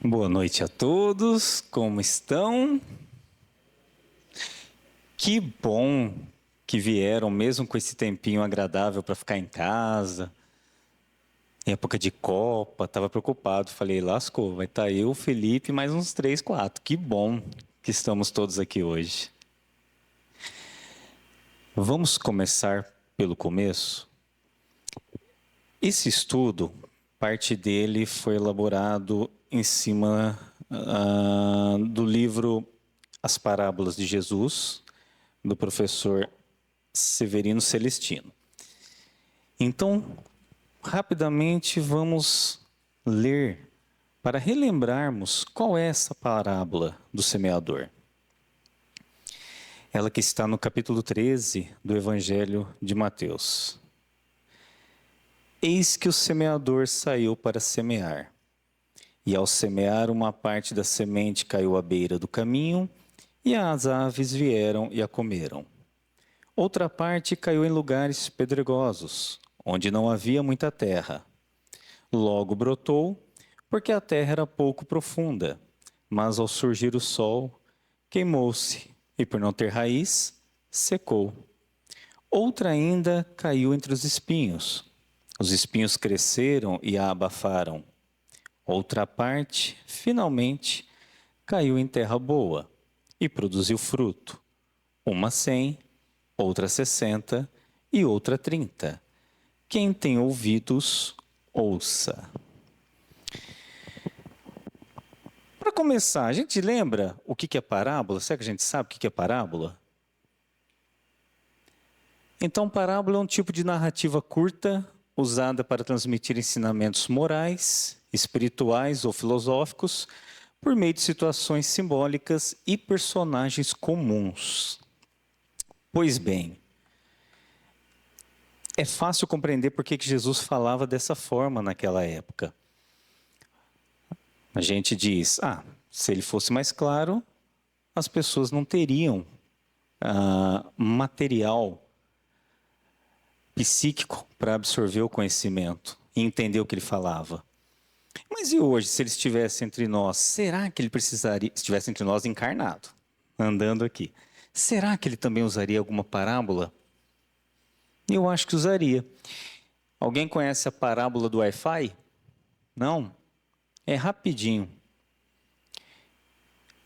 Boa noite a todos, como estão? Que bom que vieram, mesmo com esse tempinho agradável para ficar em casa. Em época de Copa, estava preocupado, falei, lascou, vai estar eu, Felipe, mais uns 3, 4. Que bom que estamos todos aqui hoje. Vamos começar pelo começo? Esse estudo, parte dele foi elaborado em cima do livro As Parábolas de Jesus, do professor Severino Celestino. Então, rapidamente vamos ler para relembrarmos qual é essa parábola do semeador. Ela que está no capítulo 13 do Evangelho de Mateus. Eis que o semeador saiu para semear. E ao semear, uma parte da semente caiu à beira do caminho, e as aves vieram e a comeram. Outra parte caiu em lugares pedregosos, onde não havia muita terra. Logo brotou, porque a terra era pouco profunda, mas ao surgir o sol, queimou-se, e por não ter raiz, secou. Outra ainda caiu entre os espinhos. Os espinhos cresceram e a abafaram. Outra parte, finalmente, caiu em terra boa e produziu fruto. Uma 100, outra 60 e outra 30. Quem tem ouvidos, ouça. Para começar, a gente lembra o que é parábola? Será que a gente sabe o que é parábola? Então, parábola é um tipo de narrativa curta usada para transmitir ensinamentos morais, espirituais ou filosóficos por meio de situações simbólicas e personagens comuns. Pois bem, é fácil compreender por que Jesus falava dessa forma naquela época. A gente diz, se ele fosse mais claro, as pessoas não teriam material psíquico para absorver o conhecimento e entender o que ele falava. Mas e hoje, se ele estivesse entre nós, será que ele precisaria, estivesse entre nós encarnado, andando aqui, será que ele também usaria alguma parábola? Eu acho que usaria. Alguém conhece a parábola do Wi-Fi? Não? É rapidinho.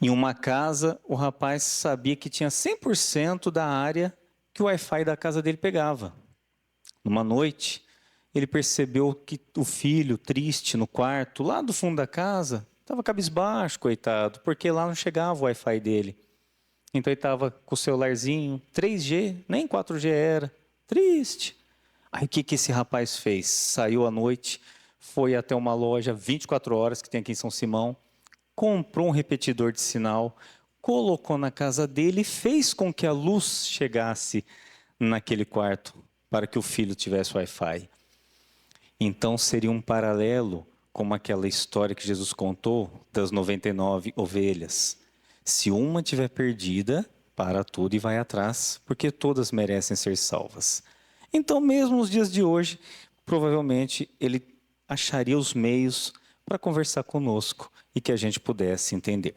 Em uma casa, o rapaz sabia que tinha 100% da área que o Wi-Fi da casa dele pegava. Numa noite, ele percebeu que o filho, triste no quarto, lá do fundo da casa, estava cabisbaixo, coitado, porque lá não chegava o Wi-Fi dele. Então ele estava com o celularzinho, 3G, nem 4G era, triste. Aí o que esse rapaz fez? Saiu à noite, foi até uma loja 24 horas que tem aqui em São Simão, comprou um repetidor de sinal, colocou na casa dele e fez com que a luz chegasse naquele quarto para que o filho tivesse Wi-Fi. Então seria um paralelo com aquela história que Jesus contou das 99 ovelhas. Se uma tiver perdida, para tudo e vai atrás, porque todas merecem ser salvas. Então, mesmo nos dias de hoje, provavelmente ele acharia os meios para conversar conosco e que a gente pudesse entender.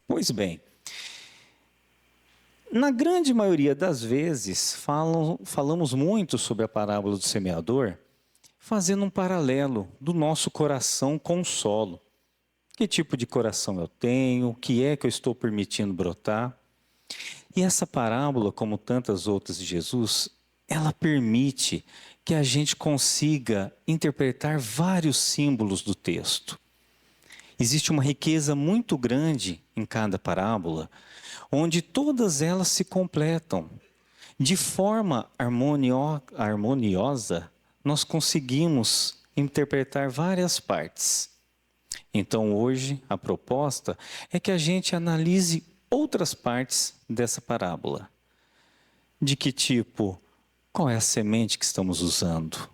Pois bem, na grande maioria das vezes, falamos muito sobre a parábola do semeador, fazendo um paralelo do nosso coração com o solo. Que tipo de coração eu tenho? O que é que eu estou permitindo brotar? E essa parábola, como tantas outras de Jesus, ela permite que a gente consiga interpretar vários símbolos do texto. Existe uma riqueza muito grande em cada parábola, onde todas elas se completam. De forma harmoniosa, nós conseguimos interpretar várias partes. Então, hoje, a proposta é que a gente analise outras partes dessa parábola. De que tipo? Qual é a semente que estamos usando?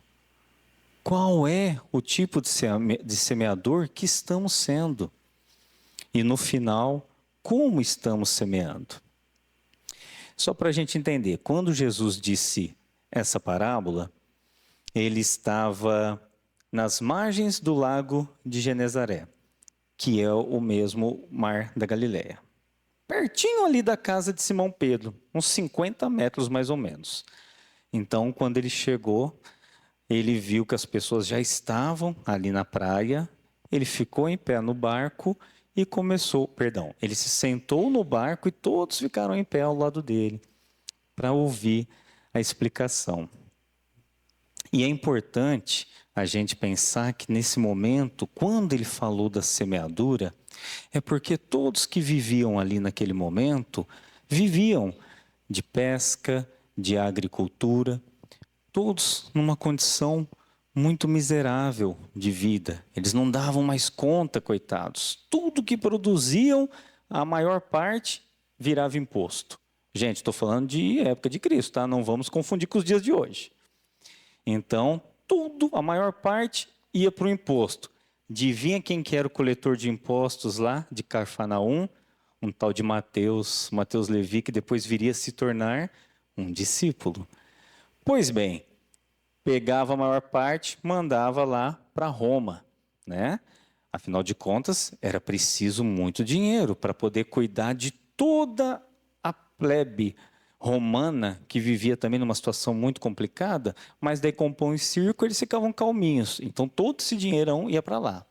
Qual é o tipo de semeador que estamos sendo? E no final, como estamos semeando? Só para a gente entender, quando Jesus disse essa parábola, ele estava nas margens do lago de Genezaré. que é o mesmo mar da Galileia. Pertinho ali da casa de Simão Pedro, uns 50 metros mais ou menos. Então, quando ele chegou, ele viu que as pessoas já estavam ali na praia, ele ficou em pé no barco e ele se sentou no barco e todos ficaram em pé ao lado dele para ouvir a explicação. E é importante a gente pensar que nesse momento, quando ele falou da semeadura, é porque todos que viviam ali naquele momento viviam de pesca, de agricultura, todos numa condição muito miserável de vida. Eles não davam mais conta, coitados. Tudo que produziam, a maior parte virava imposto. Gente, estou falando de época de Cristo, tá? Não vamos confundir com os dias de hoje. Então, tudo, a maior parte, ia para o imposto. Adivinha quem que era o coletor de impostos lá, de Cafarnaum? Um tal de Mateus Levi, que depois viria a se tornar um discípulo. Pois bem, pegava a maior parte, mandava lá para Roma, né? Afinal de contas, era preciso muito dinheiro para poder cuidar de toda a plebe romana, que vivia também numa situação muito complicada, mas daí compõe um circo, eles ficavam calminhos. Então todo esse dinheirão ia para lá.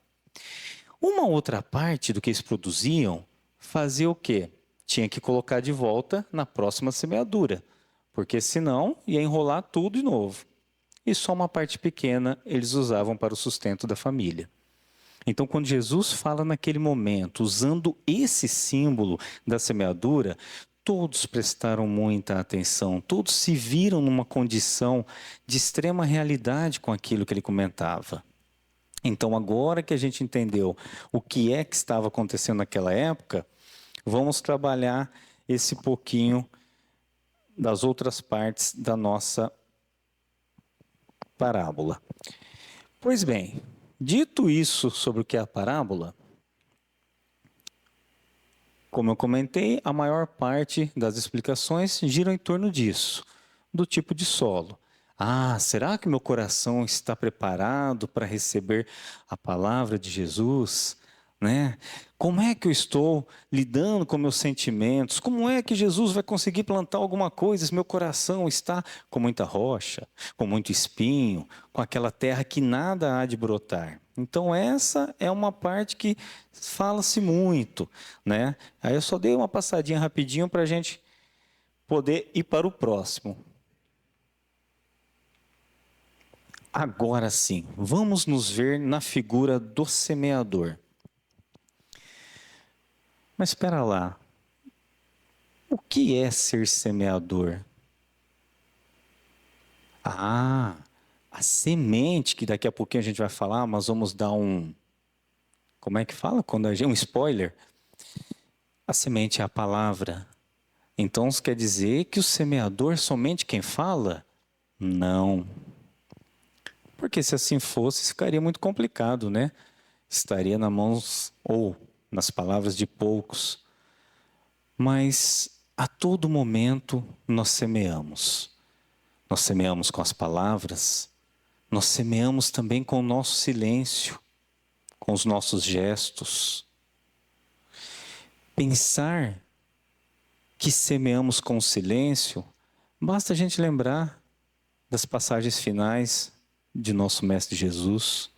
Uma outra parte do que eles produziam fazia o quê? Tinha que colocar de volta na próxima semeadura, porque senão ia enrolar tudo de novo. E só uma parte pequena eles usavam para o sustento da família. Então, quando Jesus fala naquele momento, usando esse símbolo da semeadura, todos prestaram muita atenção, todos se viram numa condição de extrema realidade com aquilo que ele comentava. Então, agora que a gente entendeu o que é que estava acontecendo naquela época, vamos trabalhar esse pouquinho das outras partes da nossa parábola. Pois bem, dito isso sobre o que é a parábola, como eu comentei, a maior parte das explicações giram em torno disso, do tipo de solo. Ah, será que meu coração está preparado para receber a palavra de Jesus? Né? Como é que eu estou lidando com meus sentimentos? Como é que Jesus vai conseguir plantar alguma coisa se meu coração está com muita rocha, com muito espinho, com aquela terra que nada há de brotar? Então essa é uma parte que fala-se muito, né? Aí eu só dei uma passadinha rapidinho para a gente poder ir para o próximo. Agora sim, vamos nos ver na figura do semeador. Mas espera lá, o que é ser semeador? Ah, a semente, que daqui a pouquinho a gente vai falar, mas vamos dar como é que fala? Um spoiler. A semente é a palavra. Então isso quer dizer que o semeador é somente quem fala? Não. Porque se assim fosse, ficaria muito complicado, né? Estaria nas mãos ou nas palavras de poucos. Mas a todo momento nós semeamos. Nós semeamos com as palavras, nós semeamos também com o nosso silêncio, com os nossos gestos. Pensar que semeamos com o silêncio, basta a gente lembrar das passagens finais de nosso Mestre Jesus,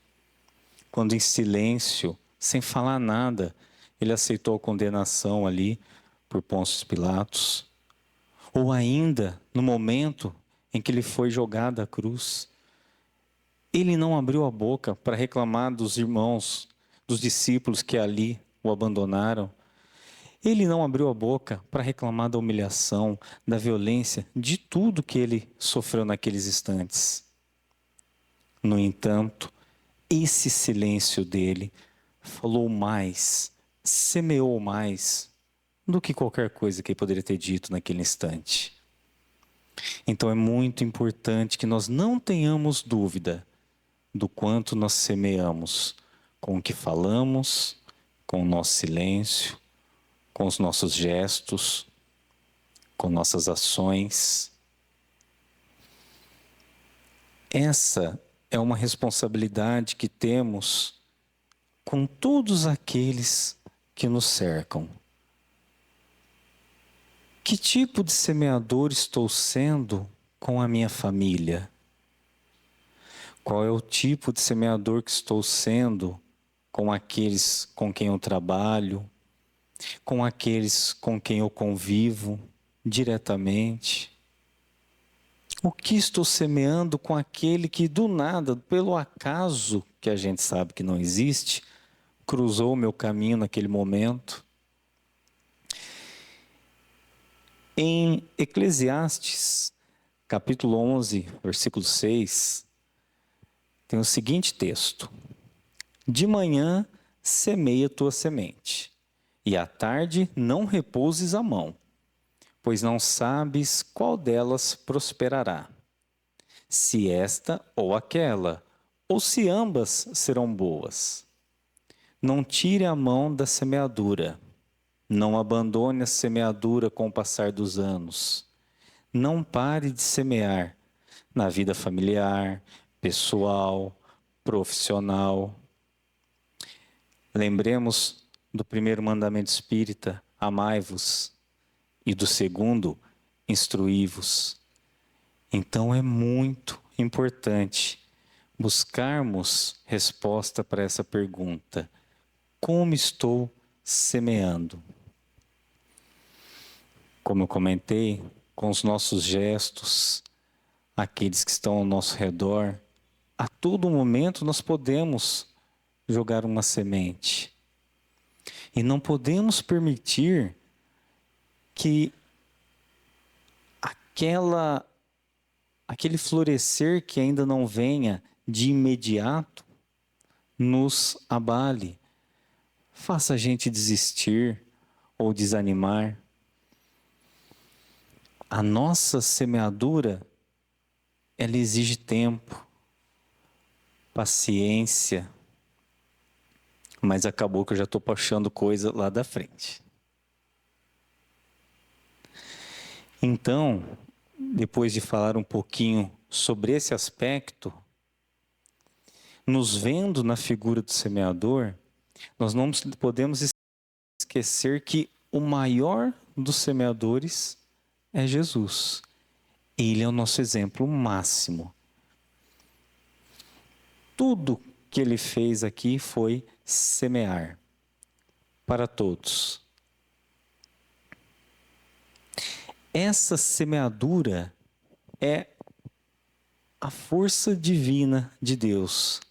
quando em silêncio, sem falar nada, ele aceitou a condenação ali por Pôncio Pilatos, ou ainda no momento em que ele foi jogado à cruz, ele não abriu a boca para reclamar dos irmãos, dos discípulos que ali o abandonaram. Ele não abriu a boca para reclamar da humilhação, da violência, de tudo que ele sofreu naqueles instantes. No entanto, esse silêncio dele falou mais, semeou mais do que qualquer coisa que ele poderia ter dito naquele instante. Então é muito importante que nós não tenhamos dúvida do quanto nós semeamos com o que falamos, com o nosso silêncio, com os nossos gestos, com nossas ações. Essa é uma responsabilidade que temos com todos aqueles que nos cercam. Que tipo de semeador estou sendo com a minha família? Qual é o tipo de semeador que estou sendo com aqueles com quem eu trabalho, com aqueles com quem eu convivo diretamente? O que estou semeando com aquele que do nada, pelo acaso, que a gente sabe que não existe, cruzou o meu caminho naquele momento? Em Eclesiastes, capítulo 11, versículo 6, tem o seguinte texto: de manhã semeia tua semente, e à tarde não repouses a mão, pois não sabes qual delas prosperará, se esta ou aquela, ou se ambas serão boas. Não tire a mão da semeadura, não abandone a semeadura com o passar dos anos. Não pare de semear na vida familiar, pessoal, profissional. Lembremos do primeiro mandamento espírita, amai-vos, e do segundo, instruí-vos. Então é muito importante buscarmos resposta para essa pergunta: como estou semeando? Como eu comentei, com os nossos gestos, aqueles que estão ao nosso redor, a todo momento nós podemos jogar uma semente. E não podemos permitir que aquele florescer que ainda não venha de imediato nos abale, faça a gente desistir ou desanimar. A nossa semeadura, ela exige tempo, paciência, mas acabou que eu já estou puxando coisa lá da frente. Então, depois de falar um pouquinho sobre esse aspecto, nos vendo na figura do semeador, nós não podemos esquecer que o maior dos semeadores é Jesus. Ele é o nosso exemplo máximo. Tudo que ele fez aqui foi semear para todos. Essa semeadura é a força divina de Deus.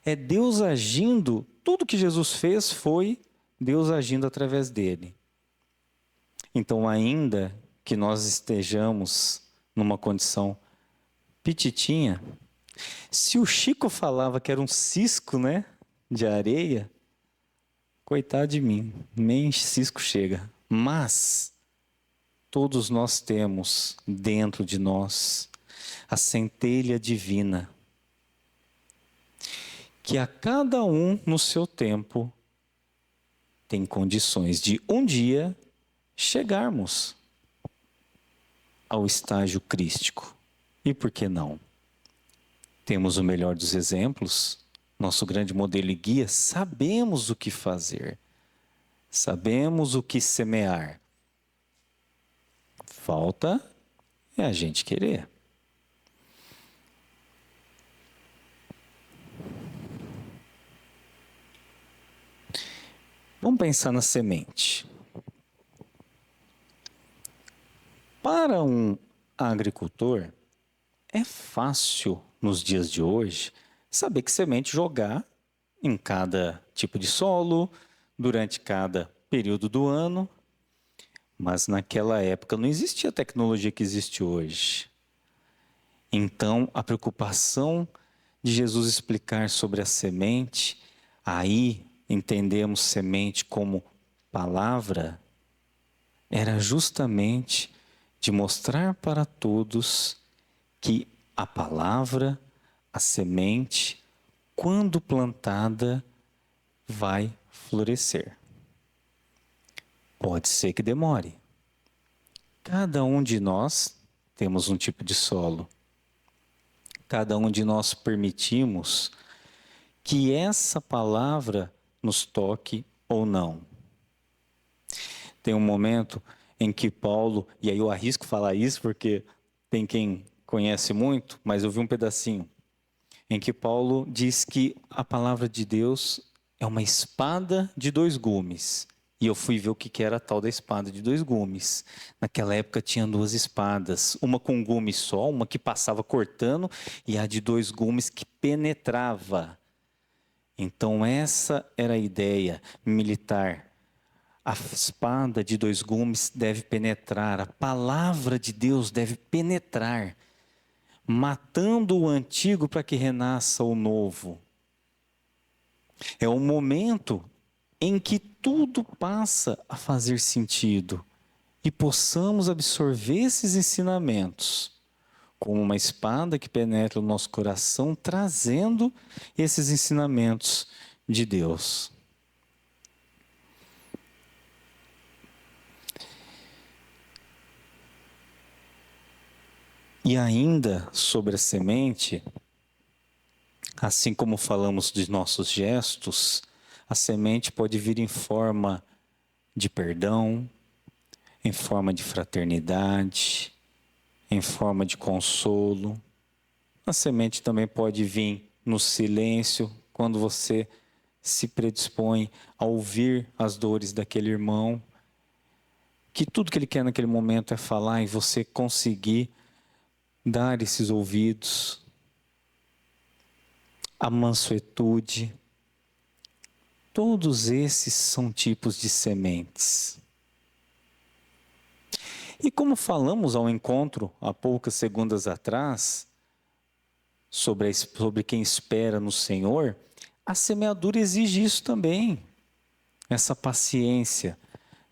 É Deus agindo, tudo que Jesus fez foi Deus agindo através dele. Então, ainda que nós estejamos numa condição pititinha, se o Chico falava que era um cisco, né, de areia, coitado de mim, nem cisco chega. Mas todos nós temos dentro de nós a centelha divina, que a cada um no seu tempo tem condições de um dia chegarmos ao estágio crístico. E por que não? Temos o melhor dos exemplos, nosso grande modelo e guia, sabemos o que fazer, sabemos o que semear. Falta é a gente querer. Vamos pensar na semente. Para um agricultor, é fácil nos dias de hoje saber que semente jogar em cada tipo de solo, durante cada período do ano. Mas naquela época não existia a tecnologia que existe hoje. Então, a preocupação de Jesus explicar sobre a semente, aí entendemos semente como palavra, era justamente de mostrar para todos que a palavra, a semente, quando plantada, vai florescer. Pode ser que demore. Cada um de nós temos um tipo de solo. Cada um de nós permitimos que essa palavra nos toque ou não. Tem um momento em que Paulo, e aí eu arrisco falar isso porque tem quem conhece muito, mas eu vi um pedacinho, em que Paulo diz que a palavra de Deus é uma espada de dois gumes. E eu fui ver o que era a tal da espada de dois gumes. Naquela época tinha duas espadas, uma com um gume só, uma que passava cortando, e a de dois gumes que penetrava. Então essa era a ideia militar. A espada de dois gumes deve penetrar, a palavra de Deus deve penetrar, matando o antigo para que renasça o novo. É o momento em que tudo passa a fazer sentido e possamos absorver esses ensinamentos como uma espada que penetra o nosso coração, trazendo esses ensinamentos de Deus. E ainda sobre a semente, assim como falamos de nossos gestos, a semente pode vir em forma de perdão, em forma de fraternidade, em forma de consolo. A semente também pode vir no silêncio, quando você se predispõe a ouvir as dores daquele irmão, que tudo que ele quer naquele momento é falar e você conseguir dar esses ouvidos. A mansuetude, todos esses são tipos de sementes. E como falamos ao encontro há poucas segundas atrás, sobre quem espera no Senhor, a semeadura exige isso também. Essa paciência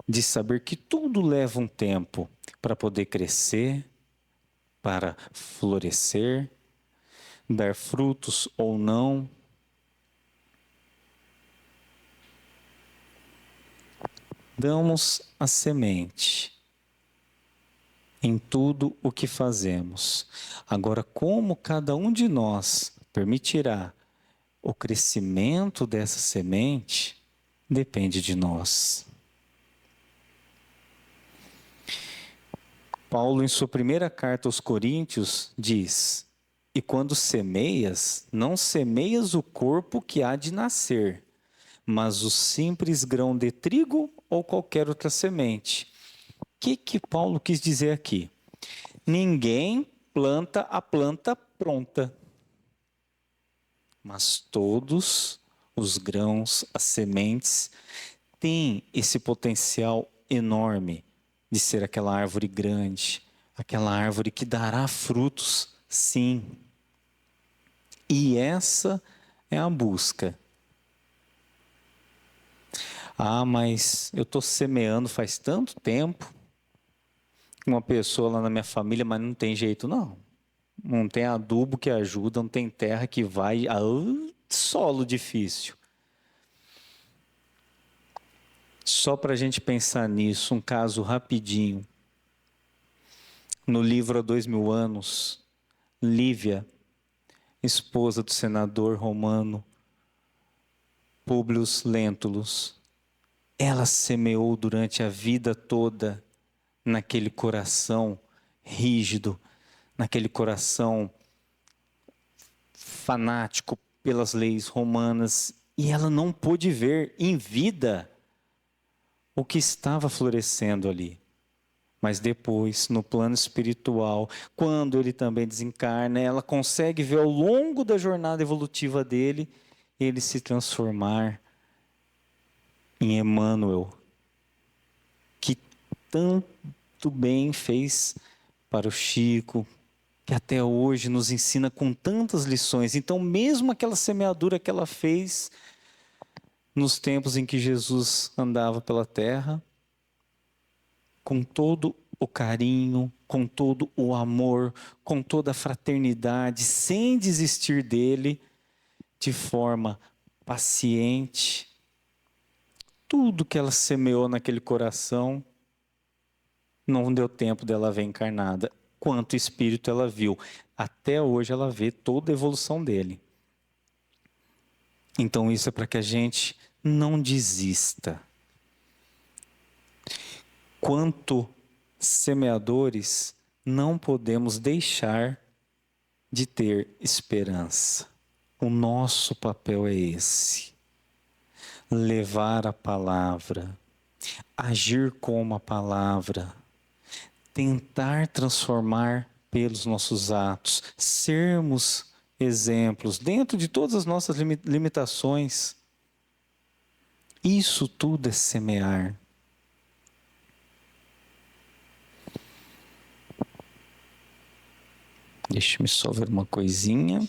de saber que tudo leva um tempo para poder crescer, para florescer, dar frutos ou não. Damos a semente em tudo o que fazemos. Agora, como cada um de nós permitirá o crescimento dessa semente, depende de nós. Paulo, em sua primeira carta aos Coríntios, diz: E quando semeias, não semeias o corpo que há de nascer, mas o simples grão de trigo ou qualquer outra semente. O que Paulo quis dizer aqui? Ninguém planta a planta pronta, mas todos os grãos, as sementes, têm esse potencial enorme de ser aquela árvore grande, aquela árvore que dará frutos, sim. E essa é a busca. Ah, mas eu estou semeando faz tanto tempo, uma pessoa lá na minha família, mas não tem jeito não. Não tem adubo que ajuda, não tem terra que vai, solo difícil. Só para a gente pensar nisso, um caso rapidinho. No livro Há 2000 anos, Lívia, esposa do senador romano Públio Lentulus, ela semeou durante a vida toda naquele coração rígido, naquele coração fanático pelas leis romanas, e ela não pôde ver em vida o que estava florescendo ali. Mas depois, no plano espiritual, quando ele também desencarna, ela consegue ver ao longo da jornada evolutiva dele, ele se transformar em Emmanuel, que tanto bem fez para o Chico, que até hoje nos ensina com tantas lições. Então, mesmo aquela semeadura que ela fez nos tempos em que Jesus andava pela terra, com todo o carinho, com todo o amor, com toda a fraternidade, sem desistir dele, de forma paciente. Tudo que ela semeou naquele coração, não deu tempo dela ver encarnada. Quanto espírito ela viu. Até hoje ela vê toda a evolução dele. Então isso é para que a gente não desista. Quanto semeadores, não podemos deixar de ter esperança. O nosso papel é esse: levar a palavra, agir com a palavra, tentar transformar pelos nossos atos, sermos exemplos dentro de todas as nossas limitações. Isso tudo é semear. Deixa-me só ver uma coisinha.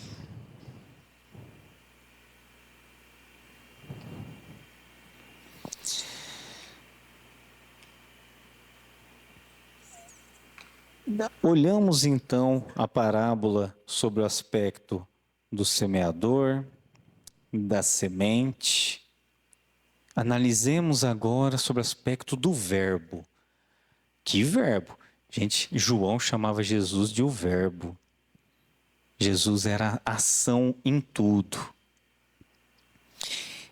Olhamos então a parábola sobre o aspecto do semeador, da semente. Analisemos agora sobre o aspecto do verbo. Que verbo? Gente, João chamava Jesus de o verbo. Jesus era ação em tudo.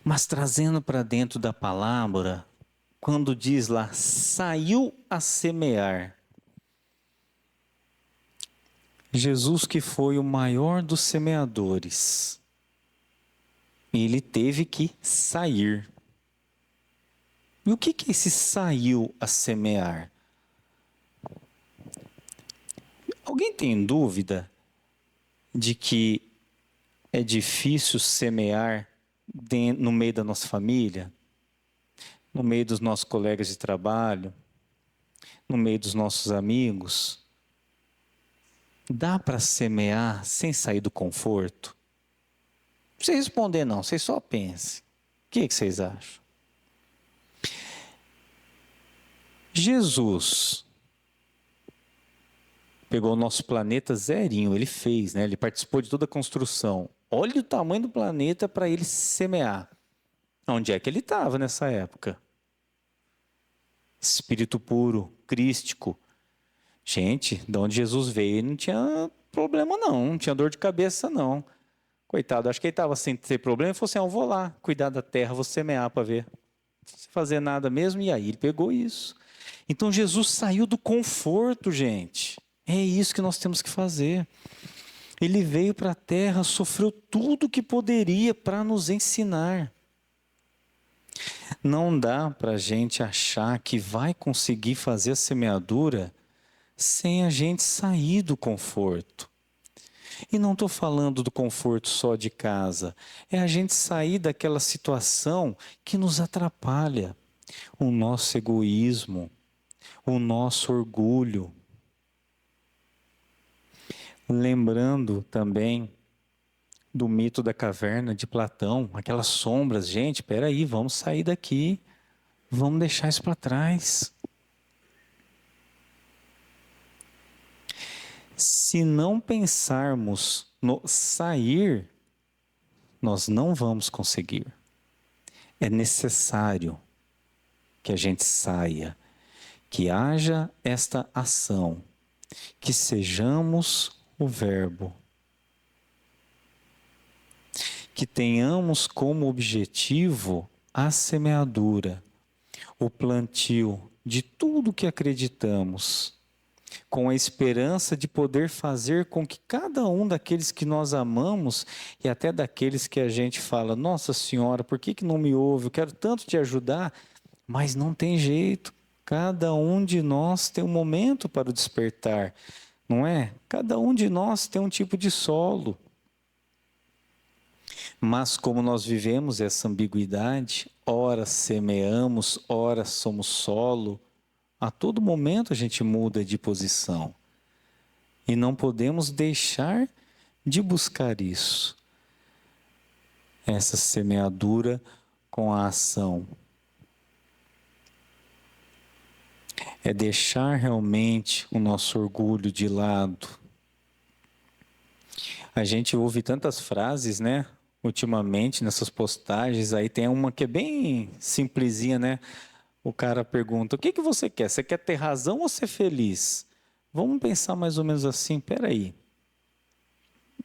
Mas trazendo para dentro da palavra, quando diz lá, saiu a semear. Jesus, que foi o maior dos semeadores, ele teve que sair. E o que é esse saiu a semear? Alguém tem dúvida de que é difícil semear no meio da nossa família, no meio dos nossos colegas de trabalho, no meio dos nossos amigos? Dá para semear sem sair do conforto? Não precisa responder não, vocês só pensem. O que vocês acham? Jesus pegou o nosso planeta zerinho, ele fez, né? Ele participou de toda a construção. Olha o tamanho do planeta para ele semear. Onde é que ele estava nessa época? Espírito puro, crístico. Gente, de onde Jesus veio, não tinha problema não tinha dor de cabeça não. Coitado, acho que ele estava sem ter problema e falou assim, eu vou lá cuidar da terra, vou semear para ver. Não fazer nada mesmo, e aí ele pegou isso. Então Jesus saiu do conforto, gente. É isso que nós temos que fazer. Ele veio para a terra, sofreu tudo o que poderia para nos ensinar. Não dá para a gente achar que vai conseguir fazer a semeadura sem a gente sair do conforto. E não estou falando do conforto só de casa, é a gente sair daquela situação que nos atrapalha. O nosso egoísmo, o nosso orgulho. Lembrando também do mito da caverna de Platão, aquelas sombras. Gente, espera aí, vamos sair daqui, vamos deixar isso para trás. Se não pensarmos no sair, nós não vamos conseguir. É necessário que a gente saia, que haja esta ação, que sejamos o verbo, que tenhamos como objetivo a semeadura, o plantio de tudo que acreditamos, com a esperança de poder fazer com que cada um daqueles que nós amamos e até daqueles que a gente fala, Nossa Senhora, por que não me ouve? Eu quero tanto te ajudar, mas não tem jeito. Cada um de nós tem um momento para o despertar, não é? Cada um de nós tem um tipo de solo. Mas como nós vivemos essa ambiguidade, ora semeamos, ora somos solo, a todo momento a gente muda de posição. E não podemos deixar de buscar isso. Essa semeadura com a ação. É deixar realmente o nosso orgulho de lado. A gente ouve tantas frases, né? Ultimamente, nessas postagens, aí tem uma que é bem simplesinha, né? O cara pergunta, o que você quer? Você quer ter razão ou ser feliz? Vamos pensar mais ou menos assim, peraí.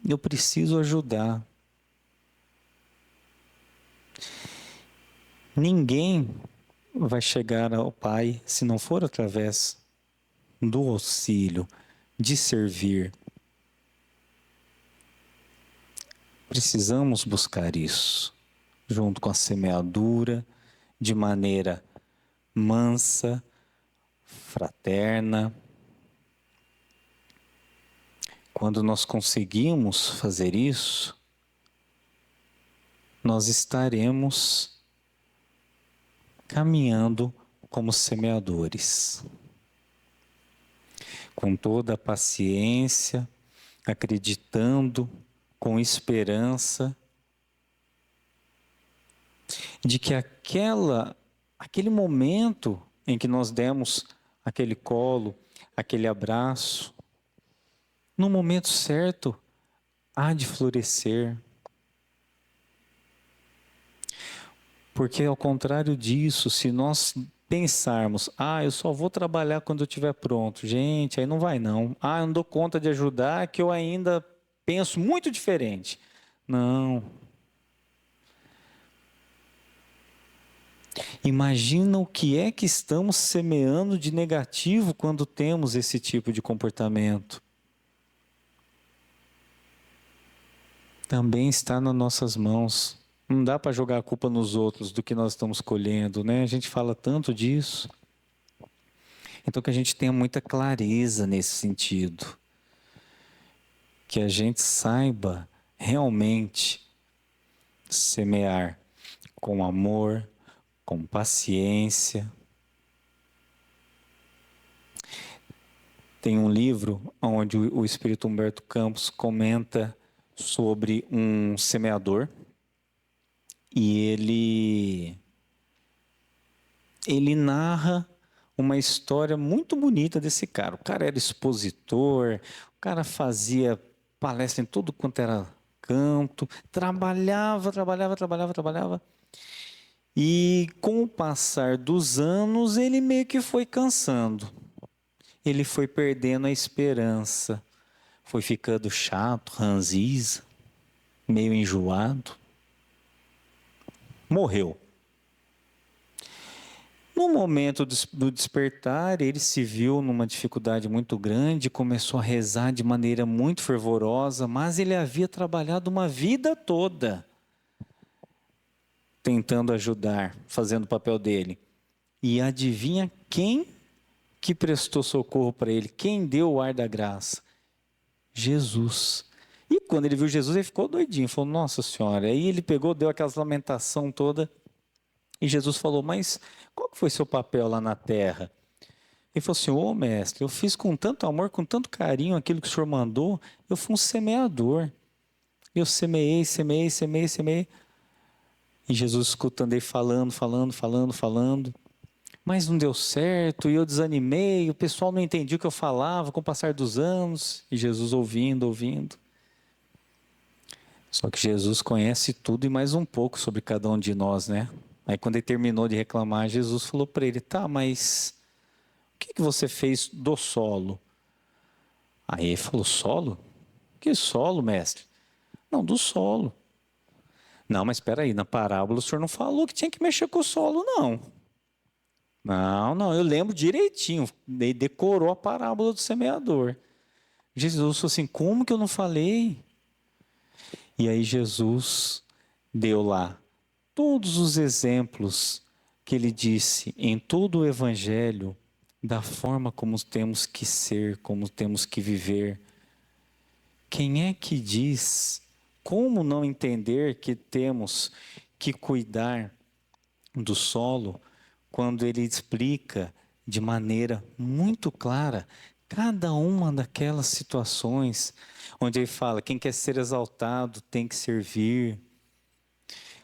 Eu preciso ajudar. Ninguém vai chegar ao Pai se não for através do auxílio, de servir. Precisamos buscar isso, junto com a semeadura, de maneira mansa, fraterna. Quando nós conseguimos fazer isso, nós estaremos caminhando como semeadores, com toda a paciência, acreditando, com esperança, de que aquele momento em que nós demos aquele colo, aquele abraço, no momento certo, há de florescer. Porque ao contrário disso, se nós pensarmos, eu só vou trabalhar quando eu estiver pronto, gente, aí não vai não. Eu não dou conta de ajudar, que eu ainda penso muito diferente. Não. Imagina o que é que estamos semeando de negativo quando temos esse tipo de comportamento. Também está nas nossas mãos. Não dá para jogar a culpa nos outros do que nós estamos colhendo, né? A gente fala tanto disso. Então que a gente tenha muita clareza nesse sentido. Que a gente saiba realmente semear com amor, com paciência. Tem um livro onde o Espírito Humberto Campos comenta sobre um semeador e ele narra uma história muito bonita desse cara. O cara era expositor, o cara fazia palestra em tudo quanto era canto, trabalhava. E com o passar dos anos, ele meio que foi cansando. Ele foi perdendo a esperança. Foi ficando chato, ranzinza, meio enjoado. Morreu. No momento do despertar, ele se viu numa dificuldade muito grande, começou a rezar de maneira muito fervorosa, mas ele havia trabalhado uma vida toda tentando ajudar, fazendo o papel dele. E adivinha quem que prestou socorro para ele? Quem deu o ar da graça? Jesus. E quando ele viu Jesus, ele ficou doidinho, falou, nossa senhora. Aí ele pegou, deu aquela lamentação toda, e Jesus falou, mas qual que foi seu papel lá na terra? Ele falou assim, mestre, eu fiz com tanto amor, com tanto carinho aquilo que o senhor mandou, eu fui um semeador. Eu semeei. E Jesus escutando ele falando, mas não deu certo, e eu desanimei, o pessoal não entendia o que eu falava com o passar dos anos, e Jesus ouvindo. Só que Jesus conhece tudo e mais um pouco sobre cada um de nós, né? Aí quando ele terminou de reclamar, Jesus falou para ele, mas o que você fez do solo? Aí ele falou, solo? Que solo, mestre? Não, do solo. Não, mas espera aí, na parábola o senhor não falou que tinha que mexer com o solo, não. Não, eu lembro direitinho. Ele decorou a parábola do semeador. Jesus falou assim, como que eu não falei? E aí Jesus deu lá todos os exemplos que ele disse em todo o Evangelho, da forma como temos que ser, como temos que viver. Quem é que diz como não entender que temos que cuidar do solo quando ele explica de maneira muito clara cada uma daquelas situações onde ele fala, quem quer ser exaltado tem que servir.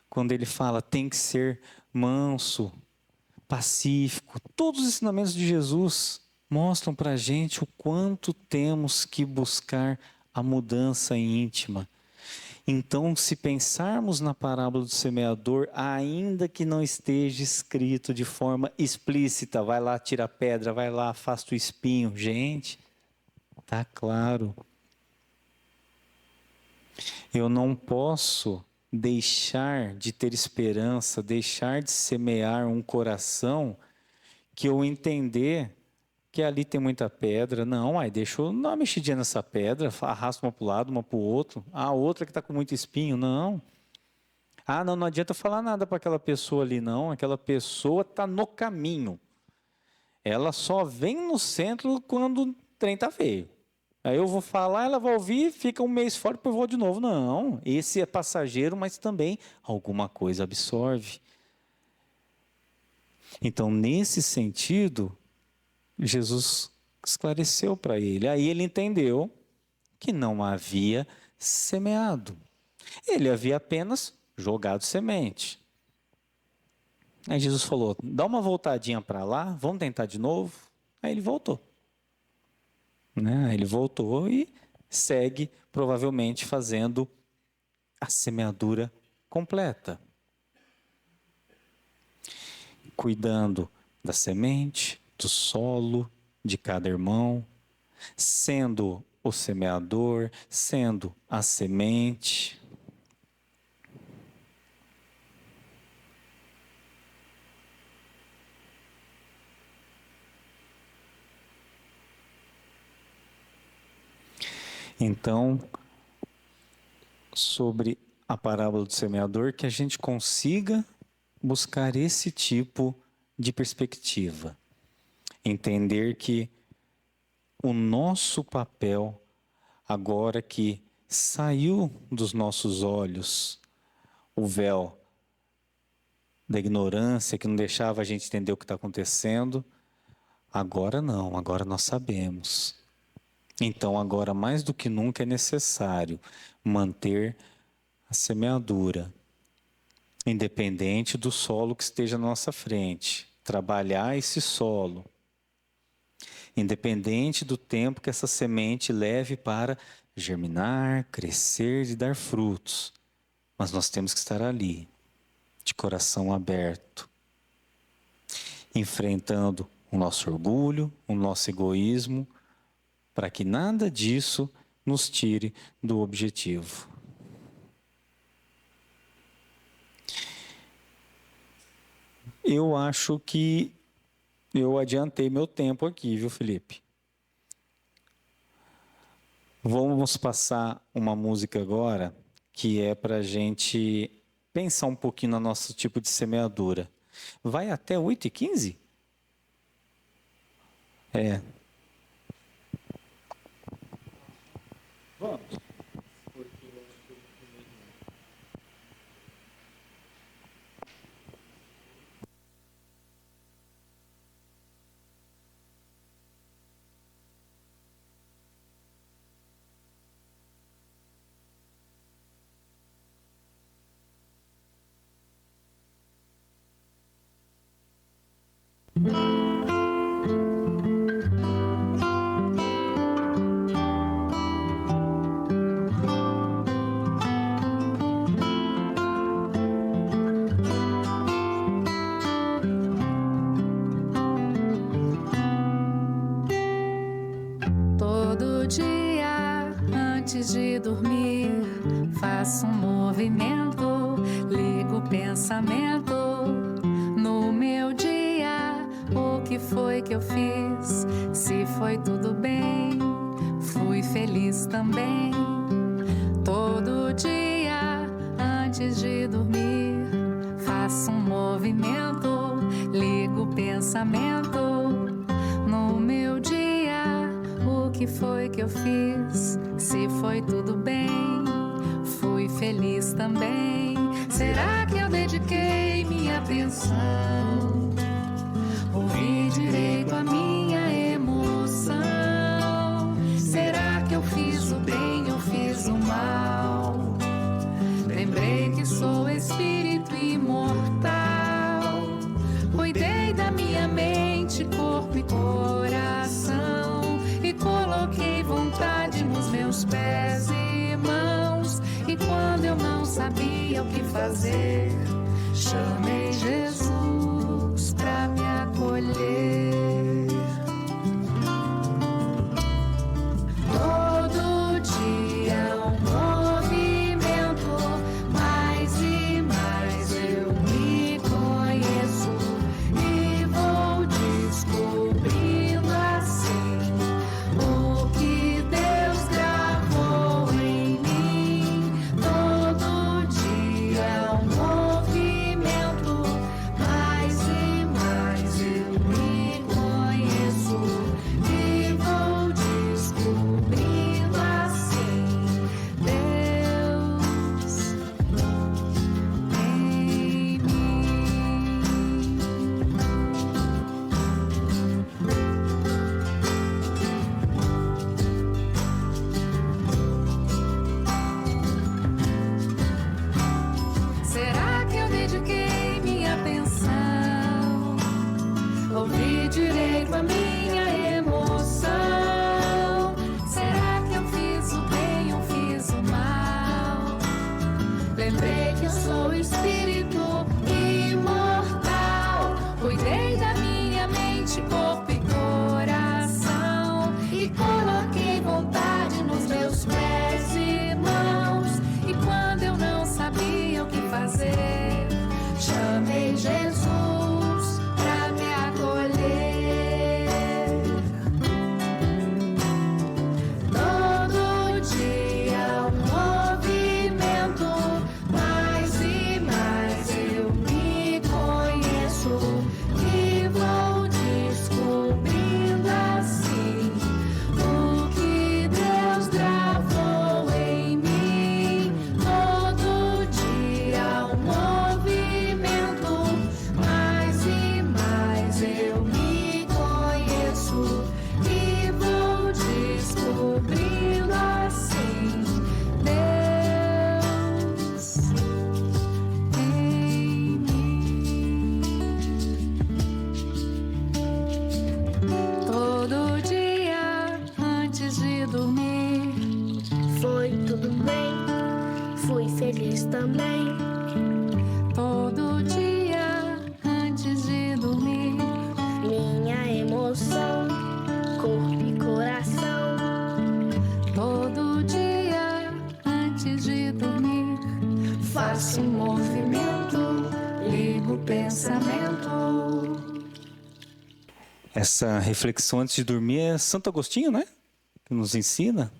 Quando ele fala, tem que ser manso, pacífico. Todos os ensinamentos de Jesus mostram para a gente o quanto temos que buscar a mudança íntima. Então, se pensarmos na parábola do semeador, ainda que não esteja escrito de forma explícita, vai lá, tira a pedra, vai lá, afasta o espinho. Gente, está claro. Eu não posso deixar de ter esperança, deixar de semear um coração que eu entender que ali tem muita pedra. Não, deixa eu dar uma mexidinha nessa pedra, arrasta uma para o lado, uma para o outro. A outra que está com muito espinho, não. Não adianta falar nada para aquela pessoa ali, não. Aquela pessoa está no caminho. Ela só vem no centro quando o trem está feio. Aí eu vou falar, ela vai ouvir, fica um mês fora, depois eu vou de novo. Não, esse é passageiro, mas também alguma coisa absorve. Então, nesse sentido, Jesus esclareceu para ele. Aí ele entendeu que não havia semeado. Ele havia apenas jogado semente. Aí Jesus falou, dá uma voltadinha para lá, vamos tentar de novo. Aí ele voltou. Ele voltou e segue, provavelmente, fazendo a semeadura completa. Cuidando da semente, do solo, de cada irmão, sendo o semeador, sendo a semente. Então, sobre a parábola do semeador, que a gente consiga buscar esse tipo de perspectiva. Entender que o nosso papel, agora que saiu dos nossos olhos o véu da ignorância que não deixava a gente entender o que está acontecendo, agora não, agora nós sabemos. Então, agora mais do que nunca é necessário manter a semeadura, independente do solo que esteja na nossa frente, trabalhar esse solo, independente do tempo que essa semente leve para germinar, crescer e dar frutos. Mas nós temos que estar ali, de coração aberto, enfrentando o nosso orgulho, o nosso egoísmo, para que nada disso nos tire do objetivo. Eu acho que eu adiantei meu tempo aqui, viu, Felipe? Vamos passar uma música agora, que é para a gente pensar um pouquinho no nosso tipo de semeadura. Vai até 8h15? Vamos. Todo dia, antes de dormir, faço um movimento, ligo o pensamento no meu dia. O que foi que eu fiz? Se foi tudo bem, fui feliz também. Todo dia, antes de dormir, faço um movimento, ligo o pensamento no meu dia. O que foi que eu fiz? Se foi tudo bem, fui feliz também. Será que eu dediquei minha atenção? Ouvi direito a minha emoção? Será que eu fiz o bem ou fiz o mal? Lembrei que sou espírito imortal. Cuidei da minha mente, corpo e coração. E coloquei vontade nos meus pés e mãos. E quando eu não sabia o que fazer, chamei Jesus pra me acolher. Todo dia um movimento, mais mente, corpo e coração. E coloquei vontade nos meus pés e mãos. E quando eu não sabia o que fazer, chamei Jesus pra me acolher. Todo dia um movimento, mais e mais eu me conheço e vou descobrindo assim o que Deus gravou em mim. Todo dia um movimento, mais e mais eu me conheço e vou descobrindo assim Deus em mim. Todo dia antes de dormir, Foi tudo bem, fui feliz também. todo dia antes de dormir, Minha emoção, corpo e coração. todo dia antes de dormir, faço um movimento, ligo o pensamento. Essa reflexão antes de dormir é Santo Agostinho, né? Que nos ensina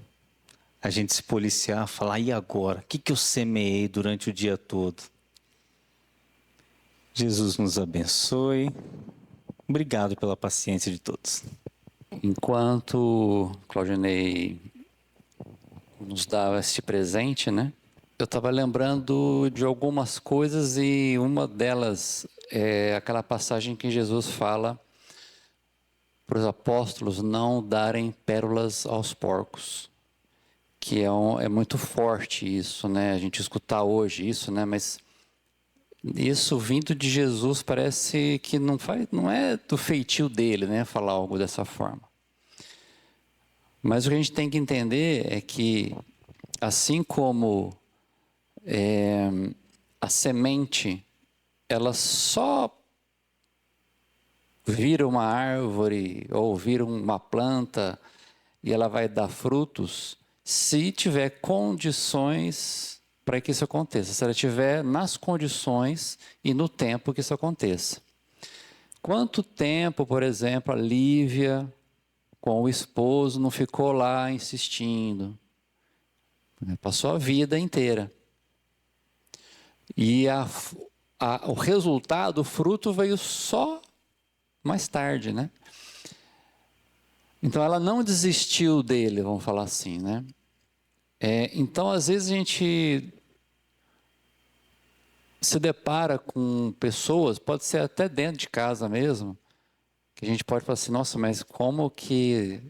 a gente se policiar, falar, e agora? O que eu semeei durante o dia todo? Jesus nos abençoe. Obrigado pela paciência de todos. Enquanto Claudinei nos dava este presente, né? Eu estava lembrando de algumas coisas e uma delas é aquela passagem que Jesus fala para os apóstolos não darem pérolas aos porcos, que é muito forte isso, né? A gente escutar hoje isso, né? Mas isso vindo de Jesus parece que não é do feitio dele, né? Falar algo dessa forma. Mas o que a gente tem que entender é que, assim como a semente, ela só vira uma árvore ou vira uma planta e ela vai dar frutos se tiver condições para que isso aconteça, se ela estiver nas condições e no tempo que isso aconteça. Quanto tempo, por exemplo, a Lívia com o esposo não ficou lá insistindo? Passou a vida inteira. E o resultado, o fruto veio só mais tarde, né? Então ela não desistiu dele, vamos falar assim, né? Então às vezes a gente se depara com pessoas, pode ser até dentro de casa mesmo, que a gente pode falar assim, nossa, mas como que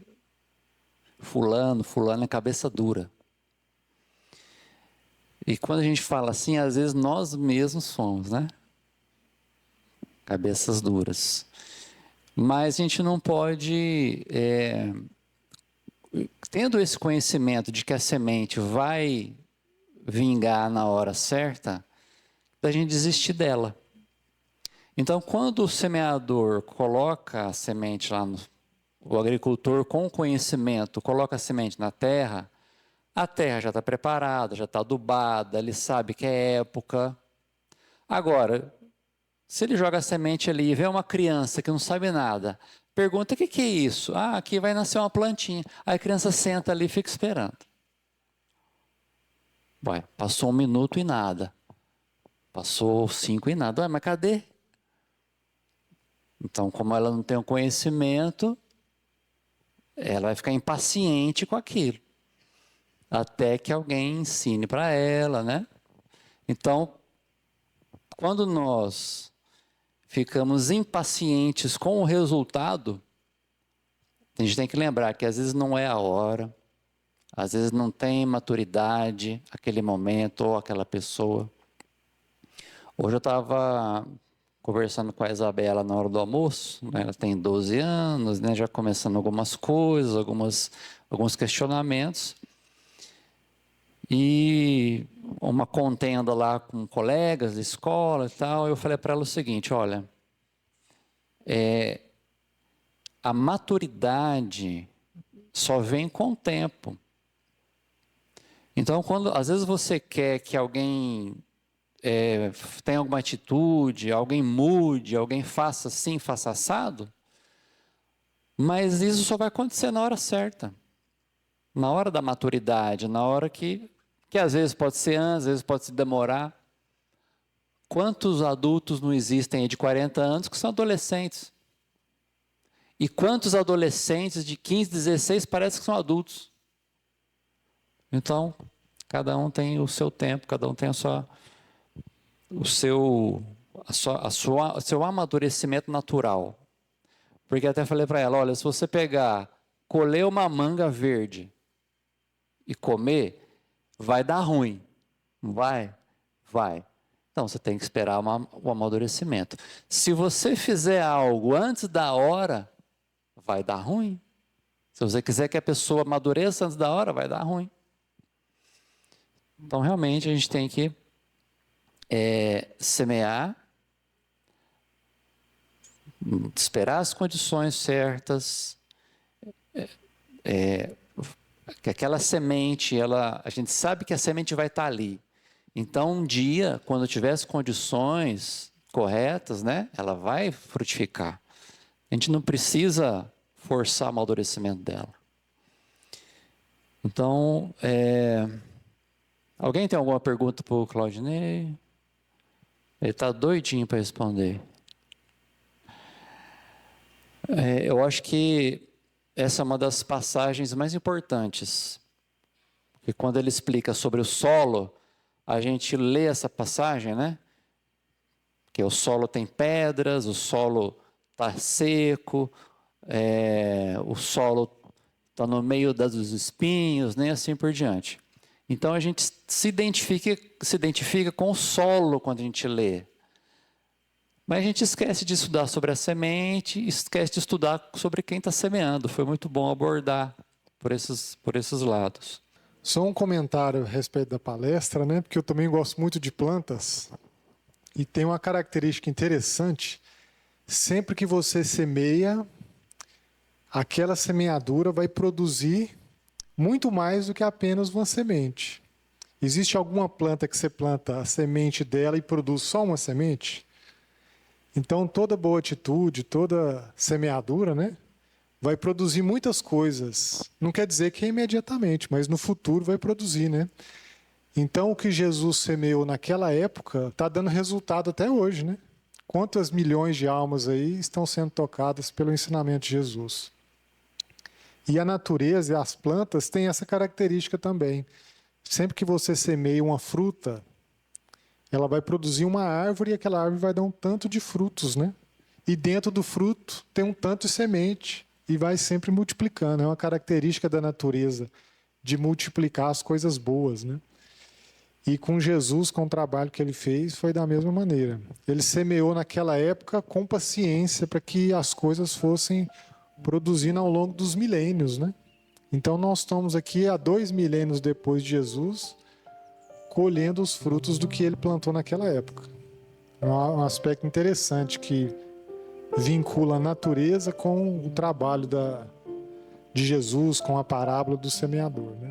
fulano é cabeça dura. E quando a gente fala assim, às vezes nós mesmos somos, né? Cabeças duras. Mas a gente não pode, tendo esse conhecimento de que a semente vai vingar na hora certa, da gente desistir dela. Então, quando o semeador coloca a semente lá, o agricultor com conhecimento coloca a semente na terra, a terra já está preparada, já está adubada, ele sabe que é época. Agora, se ele joga a semente ali e vê uma criança que não sabe nada, pergunta: o que é isso? Ah, aqui vai nascer uma plantinha. Aí a criança senta ali e fica esperando. Vai, passou 1 minuto e nada. Passou 5 e nada. Ué, mas cadê? Então, como ela não tem o conhecimento, ela vai ficar impaciente com aquilo. Até que alguém ensine para ela, né? Então, quando nós ficamos impacientes com o resultado, a gente tem que lembrar que às vezes não é a hora, às vezes não tem maturidade, aquele momento ou aquela pessoa. Hoje eu estava conversando com a Isabela na hora do almoço, né? Ela tem 12 anos, né? Já começando algumas coisas, alguns questionamentos. E uma contenda lá com colegas de escola e tal, eu falei para ela o seguinte: olha, a maturidade só vem com o tempo. Então, às vezes você quer que alguém tenha alguma atitude, alguém mude, alguém faça assim, faça assado, mas isso só vai acontecer na hora certa, na hora da maturidade, na hora que às vezes pode ser antes, às vezes pode se demorar. Quantos adultos não existem aí de 40 anos que são adolescentes? E quantos adolescentes de 15, 16 parece que são adultos? Então, cada um tem o seu tempo, cada um tem o seu amadurecimento natural. Porque até falei para ela, olha, se você colher uma manga verde e comer, vai dar ruim. Não vai? Vai. Então, você tem que esperar o amadurecimento. Se você fizer algo antes da hora, vai dar ruim. Se você quiser que a pessoa amadureça antes da hora, vai dar ruim. Então, realmente, a gente tem que semear, esperar as condições certas, que aquela semente, a gente sabe que a semente vai estar ali. Então, um dia, quando tiver as condições corretas, né, ela vai frutificar. A gente não precisa forçar o amadurecimento dela. Então, alguém tem alguma pergunta para o Claudinei? Ele está doidinho para responder. Eu acho que essa é uma das passagens mais importantes. Porque quando ele explica sobre o solo, a gente lê essa passagem, né? Que o solo tem pedras, o solo está seco, o solo está no meio dos espinhos, nem assim por diante. Então a gente se identifica com o solo quando a gente lê. Mas a gente esquece de estudar sobre a semente, esquece de estudar sobre quem está semeando. Foi muito bom abordar por esses lados. Só um comentário a respeito da palestra, né? Porque eu também gosto muito de plantas e tem uma característica interessante. Sempre que você semeia, aquela semeadura vai produzir muito mais do que apenas uma semente. Existe alguma planta que você planta a semente dela e produz só uma semente? Então, toda boa atitude, toda semeadura, né, vai produzir muitas coisas. Não quer dizer que é imediatamente, mas no futuro vai produzir, né? Então, o que Jesus semeou naquela época está dando resultado até hoje, né? Quantas milhões de almas aí estão sendo tocadas pelo ensinamento de Jesus? E a natureza e as plantas têm essa característica também. Sempre que você semeia uma fruta, ela vai produzir uma árvore e aquela árvore vai dar um tanto de frutos, né? E dentro do fruto tem um tanto de semente e vai sempre multiplicando. É uma característica da natureza de multiplicar as coisas boas, né? E com Jesus, com o trabalho que ele fez, foi da mesma maneira. Ele semeou naquela época com paciência para que as coisas fossem produzindo ao longo dos milênios, né? Então nós estamos aqui há 2 milênios depois de Jesus, colhendo os frutos do que ele plantou naquela época. É um aspecto interessante que vincula a natureza com o trabalho de Jesus, com a parábola do semeador, né?